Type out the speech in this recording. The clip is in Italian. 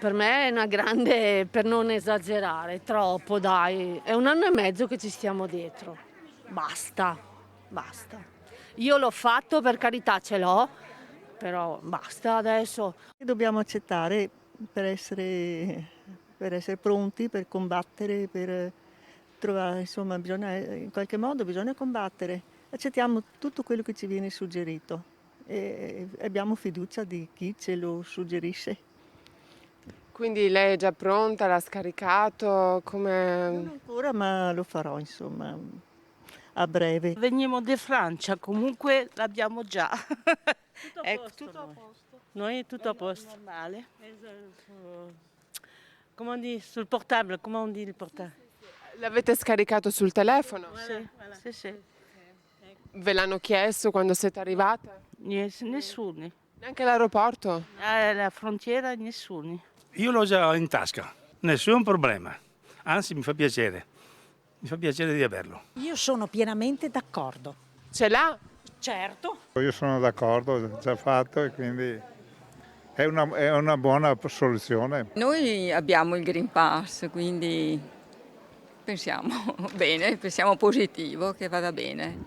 per me è una grande, per non esagerare, troppo dai, è 1 anno e mezzo che ci stiamo dietro, basta, basta. Io l'ho fatto, per carità ce l'ho, però basta adesso. Dobbiamo accettare per essere pronti, per combattere, per trovare, insomma, in qualche modo bisogna combattere. Accettiamo tutto quello che ci viene suggerito e abbiamo fiducia di chi ce lo suggerisce. Quindi lei è già pronta, l'ha scaricato, Non come... ancora, ma lo farò, insomma, a breve. Veniamo da Francia, comunque l'abbiamo già. Tutto a Ecco, posto tutto a noi. posto. Noi è tutto a posto. Normale. Come on dit, sul portable, come on dit il portable? L'avete scaricato sul telefono? Sì, sì. Ve l'hanno chiesto quando siete arrivate? Nessuno. Neanche all'aeroporto? Alla frontiera nessuno. Io l'ho già in tasca, nessun problema, anzi mi fa piacere di averlo. Io sono pienamente d'accordo. Ce l'ha? Certo. Io sono d'accordo, ho già fatto e quindi è una buona soluzione. Noi abbiamo il Green Pass, quindi pensiamo bene, pensiamo positivo che vada bene.